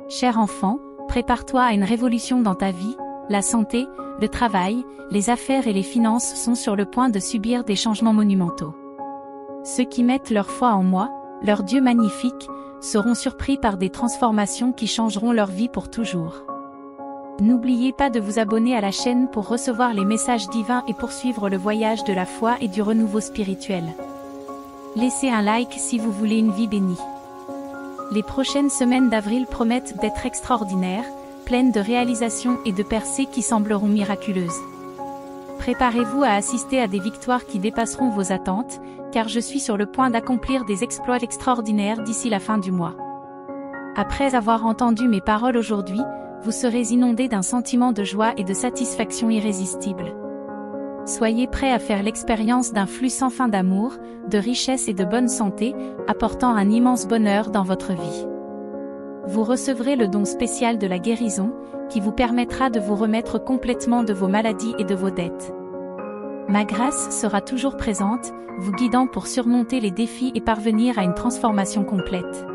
Cher enfant, prépare-toi à une révolution dans ta vie. La santé, le travail, les affaires et les finances sont sur le point de subir des changements monumentaux. Ceux qui mettent leur foi en moi, leur Dieu magnifique, seront surpris par des transformations qui changeront leur vie pour toujours. N'oubliez pas de vous abonner à la chaîne pour recevoir les messages divins et poursuivre le voyage de la foi et du renouveau spirituel. Laissez un like si vous voulez une vie bénie. Les prochaines semaines d'avril promettent d'être extraordinaires, pleines de réalisations et de percées qui sembleront miraculeuses. Préparez-vous à assister à des victoires qui dépasseront vos attentes, car je suis sur le point d'accomplir des exploits extraordinaires d'ici la fin du mois. Après avoir entendu mes paroles aujourd'hui, vous serez inondés d'un sentiment de joie et de satisfaction irrésistible. Soyez prêts à faire l'expérience d'un flux sans fin d'amour, de richesse et de bonne santé, apportant un immense bonheur dans votre vie. Vous recevrez le don spécial de la guérison, qui vous permettra de vous remettre complètement de vos maladies et de vos dettes. Ma grâce sera toujours présente, vous guidant pour surmonter les défis et parvenir à une transformation complète.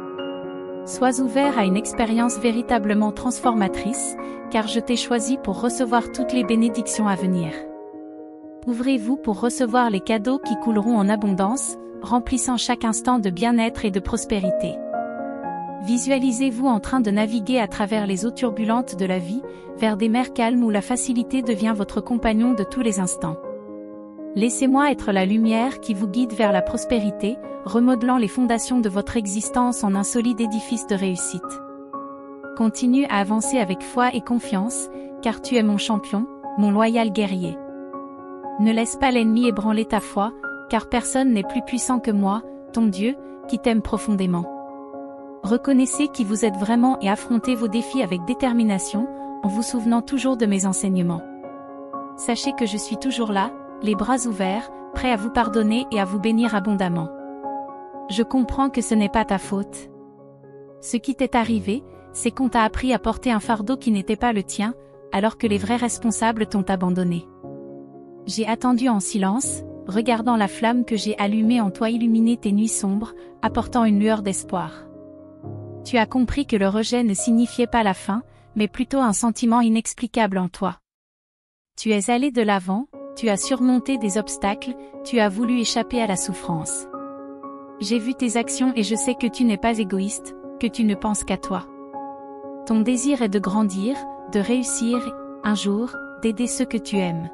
Sois ouvert à une expérience véritablement transformatrice, car je t'ai choisi pour recevoir toutes les bénédictions à venir. Ouvrez-vous pour recevoir les cadeaux qui couleront en abondance, remplissant chaque instant de bien-être et de prospérité. Visualisez-vous en train de naviguer à travers les eaux turbulentes de la vie, vers des mers calmes où la facilité devient votre compagnon de tous les instants. Laissez-moi être la lumière qui vous guide vers la prospérité, remodelant les fondations de votre existence en un solide édifice de réussite. Continue à avancer avec foi et confiance, car tu es mon champion, mon loyal guerrier. Ne laisse pas l'ennemi ébranler ta foi, car personne n'est plus puissant que moi, ton Dieu, qui t'aime profondément. Reconnaissez qui vous êtes vraiment et affrontez vos défis avec détermination, en vous souvenant toujours de mes enseignements. Sachez que je suis toujours là, les bras ouverts, prêt à vous pardonner et à vous bénir abondamment. Je comprends que ce n'est pas ta faute. Ce qui t'est arrivé, c'est qu'on t'a appris à porter un fardeau qui n'était pas le tien, alors que les vrais responsables t'ont abandonné. J'ai attendu en silence, regardant la flamme que j'ai allumée en toi illuminer tes nuits sombres, apportant une lueur d'espoir. Tu as compris que le rejet ne signifiait pas la fin, mais plutôt un sentiment inexplicable en toi. Tu es allé de l'avant, tu as surmonté des obstacles, tu as voulu échapper à la souffrance. J'ai vu tes actions et je sais que tu n'es pas égoïste, que tu ne penses qu'à toi. Ton désir est de grandir, de réussir, un jour, d'aider ceux que tu aimes.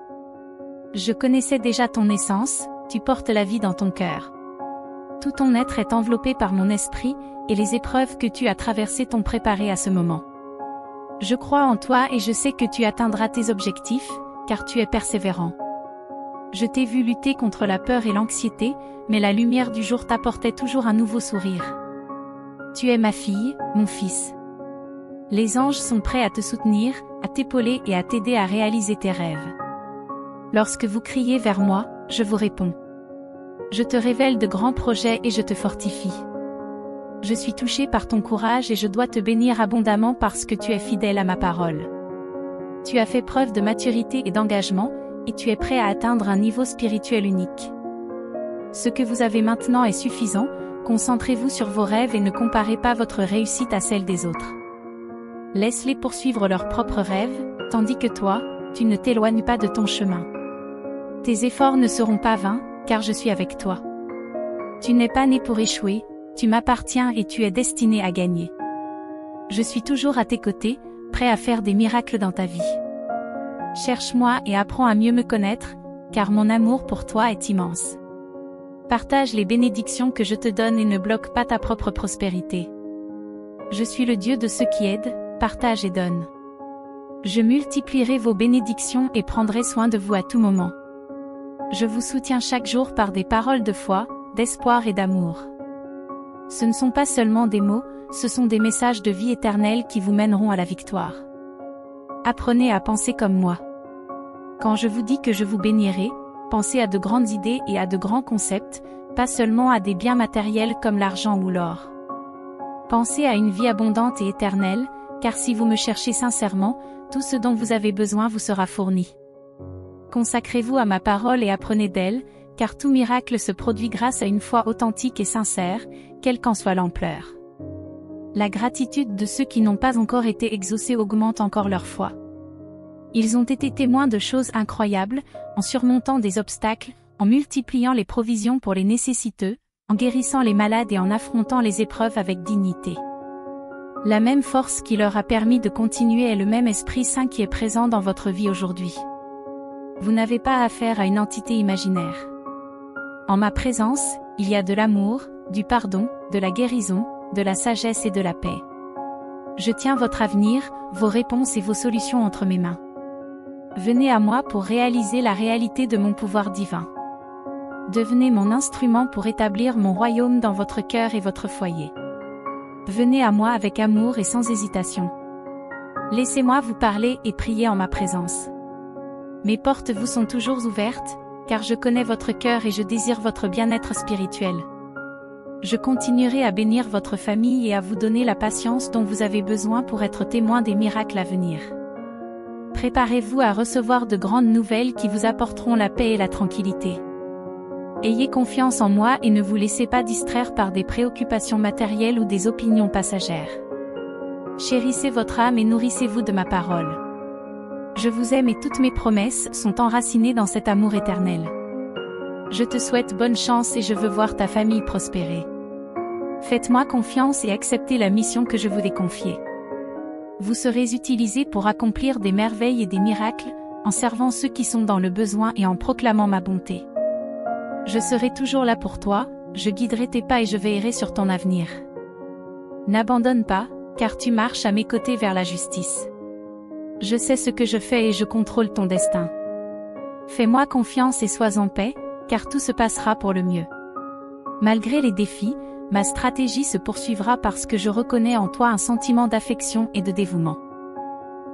Je connaissais déjà ton essence, tu portes la vie dans ton cœur. Tout ton être est enveloppé par mon esprit, et les épreuves que tu as traversées t'ont préparé à ce moment. Je crois en toi et je sais que tu atteindras tes objectifs, car tu es persévérant. Je t'ai vu lutter contre la peur et l'anxiété, mais la lumière du jour t'apportait toujours un nouveau sourire. Tu es ma fille, mon fils. Les anges sont prêts à te soutenir, à t'épauler et à t'aider à réaliser tes rêves. Lorsque vous criez vers moi, je vous réponds. Je te révèle de grands projets et je te fortifie. Je suis touché par ton courage et je dois te bénir abondamment parce que tu es fidèle à ma parole. Tu as fait preuve de maturité et d'engagement, et tu es prêt à atteindre un niveau spirituel unique. Ce que vous avez maintenant est suffisant, concentrez-vous sur vos rêves et ne comparez pas votre réussite à celle des autres. Laisse-les poursuivre leurs propres rêves, tandis que toi, tu ne t'éloignes pas de ton chemin. Tes efforts ne seront pas vains, car je suis avec toi. Tu n'es pas né pour échouer, tu m'appartiens et tu es destiné à gagner. Je suis toujours à tes côtés, prêt à faire des miracles dans ta vie. Cherche-moi et apprends à mieux me connaître, car mon amour pour toi est immense. Partage les bénédictions que je te donne et ne bloque pas ta propre prospérité. Je suis le Dieu de ceux qui aident, partage et donne. Je multiplierai vos bénédictions et prendrai soin de vous à tout moment. Je vous soutiens chaque jour par des paroles de foi, d'espoir et d'amour. Ce ne sont pas seulement des mots, ce sont des messages de vie éternelle qui vous mèneront à la victoire. Apprenez à penser comme moi. Quand je vous dis que je vous bénirai, pensez à de grandes idées et à de grands concepts, pas seulement à des biens matériels comme l'argent ou l'or. Pensez à une vie abondante et éternelle, car si vous me cherchez sincèrement, tout ce dont vous avez besoin vous sera fourni. Consacrez-vous à ma parole et apprenez d'elle, car tout miracle se produit grâce à une foi authentique et sincère, quelle qu'en soit l'ampleur. La gratitude de ceux qui n'ont pas encore été exaucés augmente encore leur foi. Ils ont été témoins de choses incroyables, en surmontant des obstacles, en multipliant les provisions pour les nécessiteux, en guérissant les malades et en affrontant les épreuves avec dignité. La même force qui leur a permis de continuer est le même Esprit Saint qui est présent dans votre vie aujourd'hui. Vous n'avez pas affaire à une entité imaginaire. En ma présence, il y a de l'amour, du pardon, de la guérison, de la sagesse et de la paix. Je tiens votre avenir, vos réponses et vos solutions entre mes mains. Venez à moi pour réaliser la réalité de mon pouvoir divin. Devenez mon instrument pour établir mon royaume dans votre cœur et votre foyer. Venez à moi avec amour et sans hésitation. Laissez-moi vous parler et prier en ma présence. Mes portes vous sont toujours ouvertes, car je connais votre cœur et je désire votre bien-être spirituel. Je continuerai à bénir votre famille et à vous donner la patience dont vous avez besoin pour être témoin des miracles à venir. Préparez-vous à recevoir de grandes nouvelles qui vous apporteront la paix et la tranquillité. Ayez confiance en moi et ne vous laissez pas distraire par des préoccupations matérielles ou des opinions passagères. Chérissez votre âme et nourrissez-vous de ma parole. Je vous aime et toutes mes promesses sont enracinées dans cet amour éternel. Je te souhaite bonne chance et je veux voir ta famille prospérer. Faites-moi confiance et acceptez la mission que je vous ai confiée. Vous serez utilisés pour accomplir des merveilles et des miracles, en servant ceux qui sont dans le besoin et en proclamant ma bonté. Je serai toujours là pour toi, je guiderai tes pas et je veillerai sur ton avenir. N'abandonne pas, car tu marches à mes côtés vers la justice. Je sais ce que je fais et je contrôle ton destin. Fais-moi confiance et sois en paix, car tout se passera pour le mieux. Malgré les défis, ma stratégie se poursuivra parce que je reconnais en toi un sentiment d'affection et de dévouement.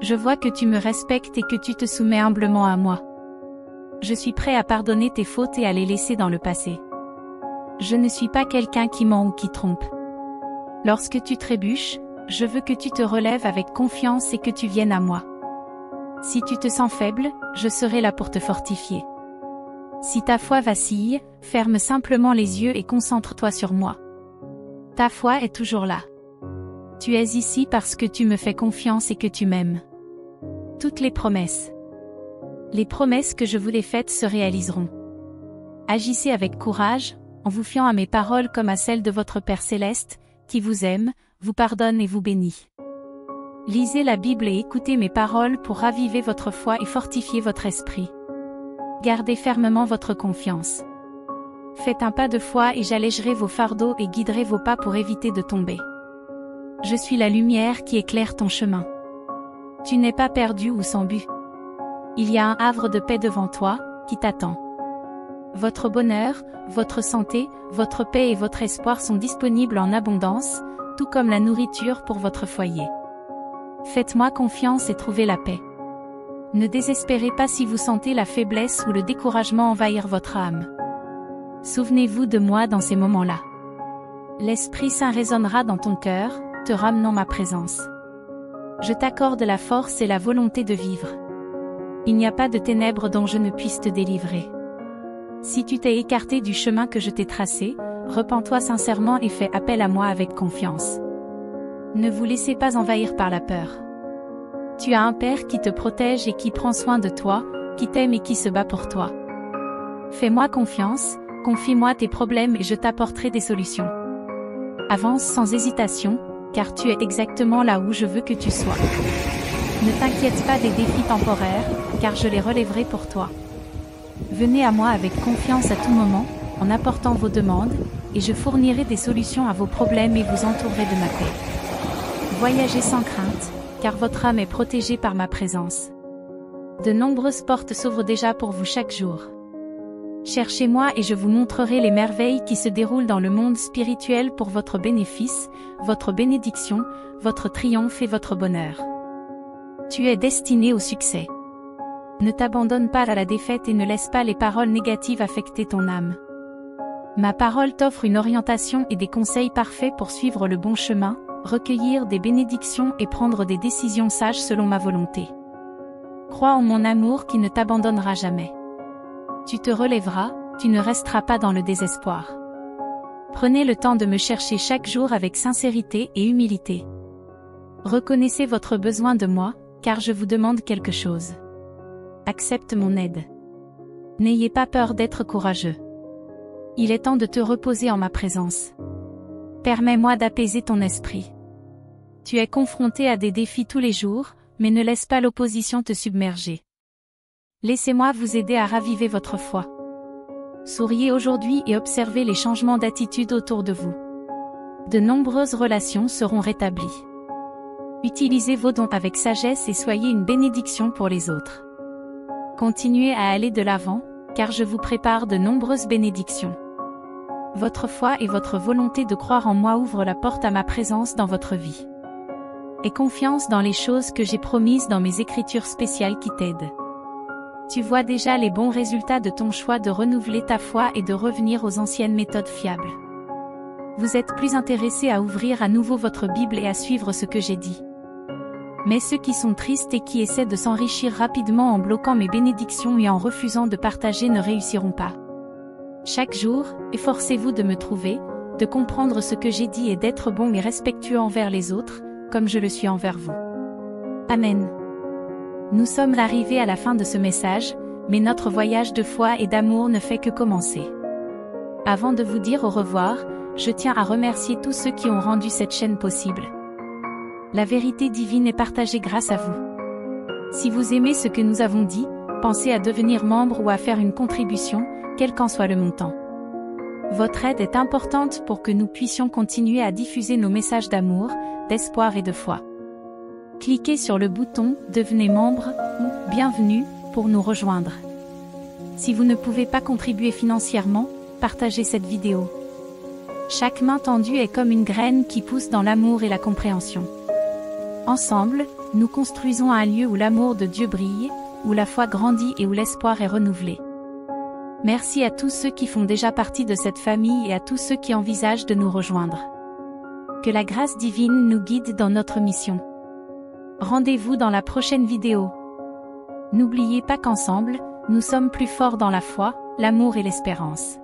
Je vois que tu me respectes et que tu te soumets humblement à moi. Je suis prêt à pardonner tes fautes et à les laisser dans le passé. Je ne suis pas quelqu'un qui ment ou qui trompe. Lorsque tu trébuches, je veux que tu te relèves avec confiance et que tu viennes à moi. Si tu te sens faible, je serai là pour te fortifier. Si ta foi vacille, ferme simplement les yeux et concentre-toi sur moi. Ta foi est toujours là. Tu es ici parce que tu me fais confiance et que tu m'aimes. Toutes les promesses que je vous ai faites se réaliseront. Agissez avec courage, en vous fiant à mes paroles comme à celles de votre Père Céleste, qui vous aime, vous pardonne et vous bénit. Lisez la Bible et écoutez mes paroles pour raviver votre foi et fortifier votre esprit. Gardez fermement votre confiance. Faites un pas de foi et j'allégerai vos fardeaux et guiderai vos pas pour éviter de tomber. Je suis la lumière qui éclaire ton chemin. Tu n'es pas perdu ou sans but. Il y a un havre de paix devant toi, qui t'attend. Votre bonheur, votre santé, votre paix et votre espoir sont disponibles en abondance, tout comme la nourriture pour votre foyer. Faites-moi confiance et trouvez la paix. Ne désespérez pas si vous sentez la faiblesse ou le découragement envahir votre âme. Souvenez-vous de moi dans ces moments-là. L'Esprit Saint résonnera dans ton cœur, te ramenant ma présence. Je t'accorde la force et la volonté de vivre. Il n'y a pas de ténèbres dont je ne puisse te délivrer. Si tu t'es écarté du chemin que je t'ai tracé, repens-toi sincèrement et fais appel à moi avec confiance. Ne vous laissez pas envahir par la peur. Tu as un Père qui te protège et qui prend soin de toi, qui t'aime et qui se bat pour toi. Fais-moi confiance, confie-moi tes problèmes et je t'apporterai des solutions. Avance sans hésitation, car tu es exactement là où je veux que tu sois. Ne t'inquiète pas des défis temporaires, car je les relèverai pour toi. Venez à moi avec confiance à tout moment, en apportant vos demandes, et je fournirai des solutions à vos problèmes et vous entourerai de ma paix. Voyagez sans crainte, car votre âme est protégée par ma présence. De nombreuses portes s'ouvrent déjà pour vous chaque jour. Cherchez-moi et je vous montrerai les merveilles qui se déroulent dans le monde spirituel pour votre bénéfice, votre bénédiction, votre triomphe et votre bonheur. Tu es destiné au succès. Ne t'abandonne pas à la défaite et ne laisse pas les paroles négatives affecter ton âme. Ma parole t'offre une orientation et des conseils parfaits pour suivre le bon chemin, recueillir des bénédictions et prendre des décisions sages selon ma volonté. Crois en mon amour qui ne t'abandonnera jamais. Tu te relèveras, tu ne resteras pas dans le désespoir. Prenez le temps de me chercher chaque jour avec sincérité et humilité. Reconnaissez votre besoin de moi, car je vous demande quelque chose. Accepte mon aide. N'ayez pas peur d'être courageux. Il est temps de te reposer en ma présence. Permets-moi d'apaiser ton esprit. Tu es confronté à des défis tous les jours, mais ne laisse pas l'opposition te submerger. Laissez-moi vous aider à raviver votre foi. Souriez aujourd'hui et observez les changements d'attitude autour de vous. De nombreuses relations seront rétablies. Utilisez vos dons avec sagesse et soyez une bénédiction pour les autres. Continuez à aller de l'avant, car je vous prépare de nombreuses bénédictions. Votre foi et votre volonté de croire en moi ouvrent la porte à ma présence dans votre vie. Aie confiance dans les choses que j'ai promises dans mes écritures spéciales qui t'aident. Tu vois déjà les bons résultats de ton choix de renouveler ta foi et de revenir aux anciennes méthodes fiables. Vous êtes plus intéressé à ouvrir à nouveau votre Bible et à suivre ce que j'ai dit. Mais ceux qui sont tristes et qui essaient de s'enrichir rapidement en bloquant mes bénédictions et en refusant de partager ne réussiront pas. Chaque jour, efforcez-vous de me trouver, de comprendre ce que j'ai dit et d'être bon et respectueux envers les autres, comme je le suis envers vous. Amen. Nous sommes arrivés à la fin de ce message, mais notre voyage de foi et d'amour ne fait que commencer. Avant de vous dire au revoir, je tiens à remercier tous ceux qui ont rendu cette chaîne possible. La vérité divine est partagée grâce à vous. Si vous aimez ce que nous avons dit, pensez à devenir membre ou à faire une contribution, quel qu'en soit le montant. Votre aide est importante pour que nous puissions continuer à diffuser nos messages d'amour, d'espoir et de foi. Cliquez sur le bouton « Devenez membre » ou « Bienvenue » pour nous rejoindre. Si vous ne pouvez pas contribuer financièrement, partagez cette vidéo. Chaque main tendue est comme une graine qui pousse dans l'amour et la compréhension. Ensemble, nous construisons un lieu où l'amour de Dieu brille, où la foi grandit et où l'espoir est renouvelé. Merci à tous ceux qui font déjà partie de cette famille et à tous ceux qui envisagent de nous rejoindre. Que la grâce divine nous guide dans notre mission. Rendez-vous dans la prochaine vidéo. N'oubliez pas qu'ensemble, nous sommes plus forts dans la foi, l'amour et l'espérance.